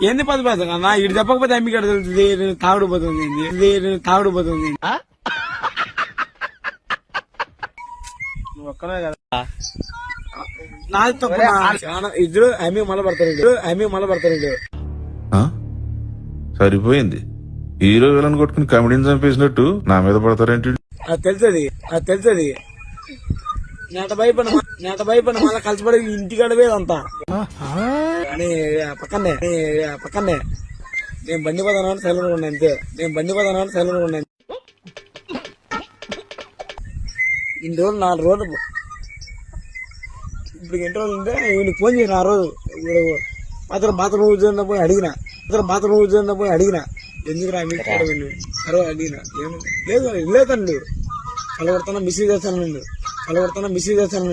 ఏంది పది పదం అన్న ఇటు చెప్పకపోతే అమ్మి ఇక్కడ తెలుస్తుంది తాగుడు పోతుంది తాగుడు పోతుంది నువ్వు ఒక్కనే కదా నాది తప్పు ఇద్దరు అమ్మి మళ్ళీ పడతారు సరిపోయింది. హీరో విలన్ కొట్టుకుని కమెడీని చంపేసినట్టు నా మీద పడతారేంటి? అది తెలుసది నేట భయపడిన మళ్ళీ కలిసిపడి ఇంటికాడ వేదంతా పక్కనే నేను బండి పోతాను సైలెంట్ ఉండే అంతే ఇన్ని రోజులు 4 రోజులు ఇప్పుడు ఎన్ని రోజులు ఉంటే వీళ్ళకి ఫోన్ చేసిన ఆ రోజు బాత్రూమ్ పోయి అడిగిన ఎందుకురా మీకు సరే అడిగిన లేదండి కలగొడతాను మిస్యూజ్ చేస్తాను